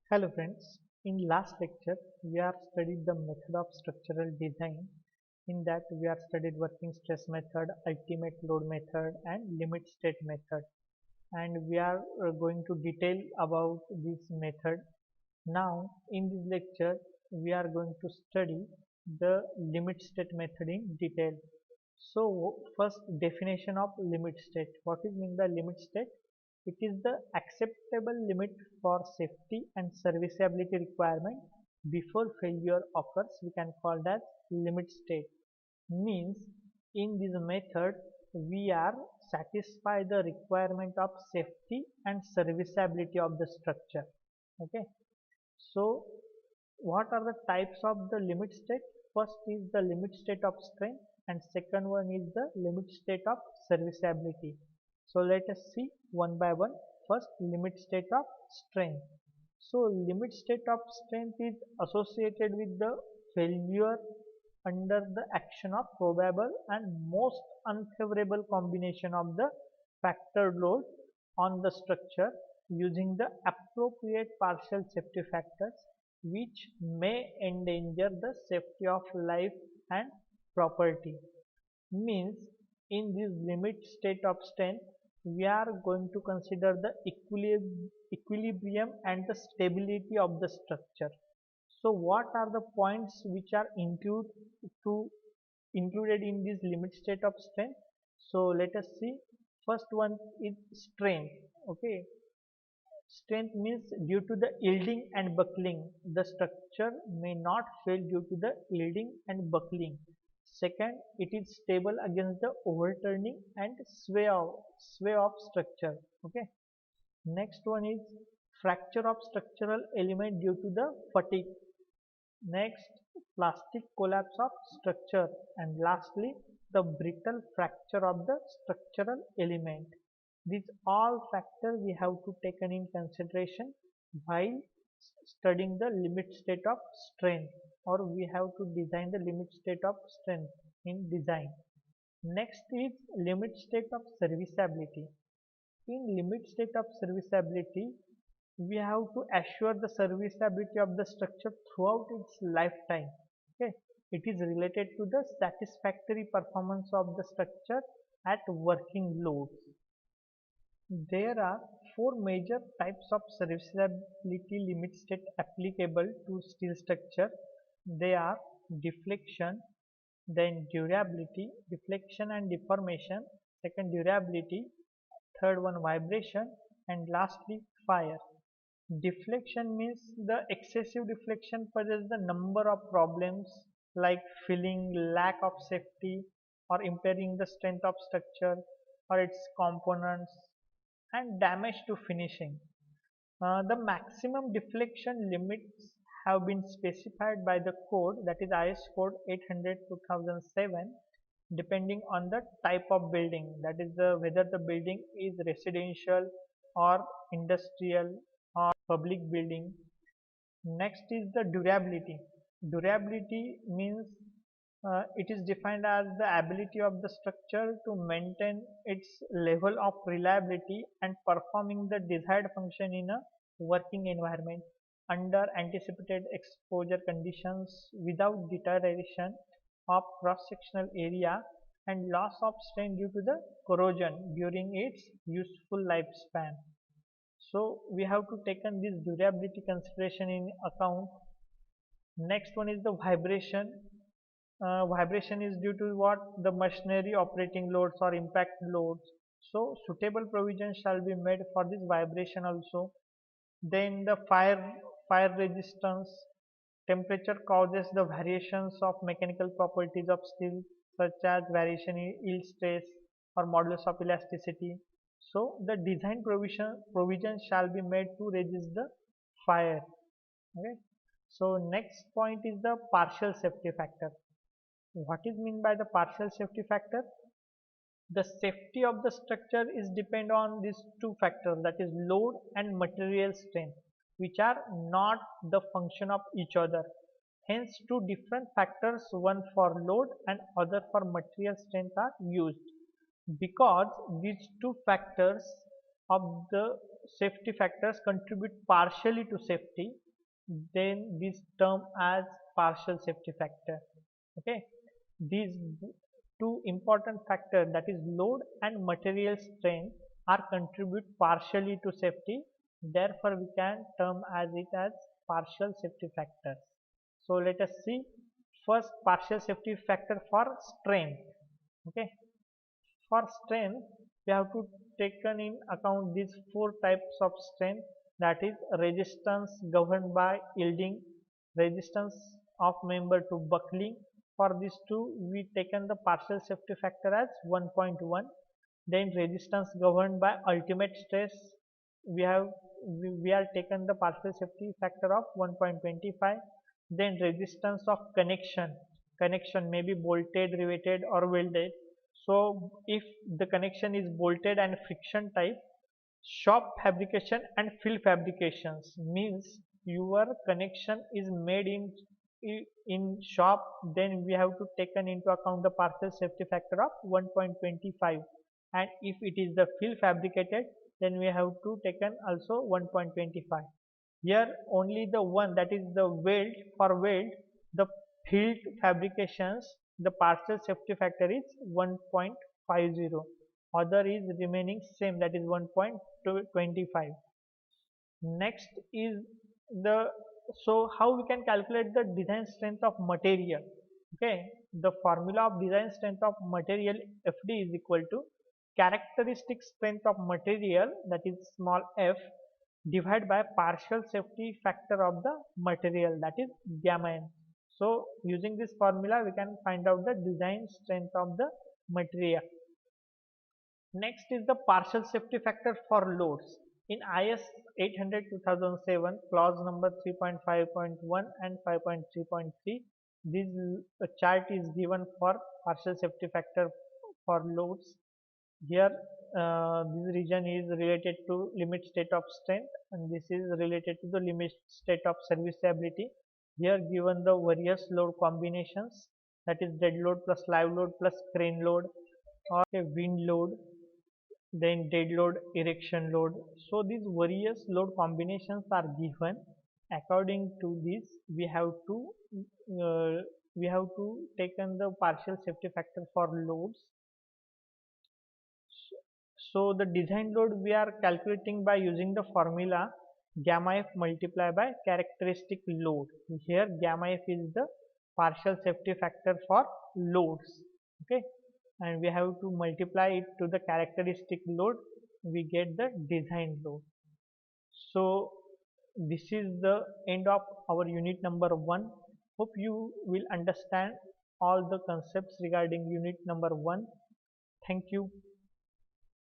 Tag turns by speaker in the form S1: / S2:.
S1: Hello friends, in last lecture we are studied the method of structural design. In that we are studied working stress method, ultimate load method and limit state method, and we are going to detail about this method. Now in this lecture we are going to study the limit state method in detail. So first, definition of limit state. What is mean by limit state? It is the acceptable limit for safety and serviceability requirement before failure occurs. We can call that limit state. Means in this method we are satisfy the requirement of safety and serviceability of the structure. Okay. So what are the types of the limit state? First is the limit state of strength and second one is the limit state of serviceability. So let us see one by one. First, limit state of strength. So limit state of strength is associated with the failure under the action of probable and most unfavorable combination of the factor load on the structure using the appropriate partial safety factors which may endanger the safety of life and property. Means in this limit state of strength we are going to consider the equilibrium and the stability of the structure. So what are the points which are included in this limit state of strength? So let us see. First one is strength. Okay, strength means due to the yielding and buckling, the structure may not fail due to the yielding and buckling. Second, it is stable against the overturning and sway of structure. Okay. Next one is fracture of structural element due to the fatigue. Next, plastic collapse of structure, and lastly, the brittle fracture of the structural element. These all factors we have to taken in consideration while studying the limit state of strength, or we have to design the limit state of strength in design. Next is limit state of serviceability. In limit state of serviceability, we have to assure the serviceability of the structure throughout its lifetime. Okay, it is related to the satisfactory performance of the structure at working loads. There are four major types of serviceability limit state applicable to steel structure. They are deflection, then durability, deflection and deformation, second durability, third one vibration, and lastly fire. Deflection means the excessive deflection poses the number of problems like filling, lack of safety, or impairing the strength of structure or its components, and damage to finishing. The maximum deflection limits have been specified by the code, that is IS code 800/2007, depending on the type of building, that is whether the building is residential or industrial or public building. Next is the durability. Durability means it is defined as the ability of the structure to maintain its level of reliability and performing the desired function in a working environment under anticipated exposure conditions without deterioration of cross-sectional area and loss of strain due to the corrosion during its useful lifespan. So we have to taken this durability consideration in account. Next one is the vibration. Vibration is due to what? The machinery operating loads or impact loads. So suitable provision shall be made for this vibration also. Then the fire resistance. Temperature causes the variations of mechanical properties of steel, such as variation in yield stress or modulus of elasticity. So the design provision shall be made to resist the fire. Okay. So next point is the partial safety factor. What is meant by the partial safety factor? The safety of the structure is depend on these two factors, that is load and material strength, which are not the function of each other. Hence two different factors, one for load and other for material strength, are used. Because these two factors of the safety factors contribute partially to safety, then this term as partial safety factor. Okay, these two important factors, that is load and material strength, are contribute partially to safety. Therefore, we can term as it as partial safety factors. So let us see first partial safety factor for strength. Okay, for strength, we have to taken in account these four types of strength, that is resistance governed by yielding, resistance of member to buckling. For these two, we taken the partial safety factor as 1.1. Then resistance governed by ultimate stress, we have we are taken the partial safety factor of 1.25. Then resistance of connection may be bolted, riveted or welded. So if the connection is bolted and friction type, shop fabrication and field fabrications means your connection is made in shop, then we have to taken into account the partial safety factor of 1.25. And if it is the field fabricated, then we have to taken also 1.25. Here only the one, that is the weld, for weld the field fabrications, the partial safety factor is 1.50, other is remaining same, that is 1.25. Next is the, so how we can calculate the design strength of material. Okay, the formula of design strength of material FD is equal to characteristic strength of material, that is small f, divided by partial safety factor of the material, that is gamma n. So using this formula we can find out the design strength of the material. Next is the partial safety factor for loads. In IS 800-2007, clause number 3.5.1 and 5.3.3, this chart is given for partial safety factor for loads. Here this region is related to limit state of strength, and this is related to the limit state of serviceability. Here given the various load combinations, that is dead load plus live load plus crane load, or a wind load, then dead load, erection load. So these various load combinations are given. According to this, uh, we have to taken the partial safety factor for loads. So the design load we are calculating by using the formula gamma f multiplied by characteristic load. Here gamma f is the partial safety factor for loads. Okay, and we have to multiply it to the characteristic load, we get the design load. So this is the end of our unit number 1. Hope you will understand all the concepts regarding unit number 1. Thank you.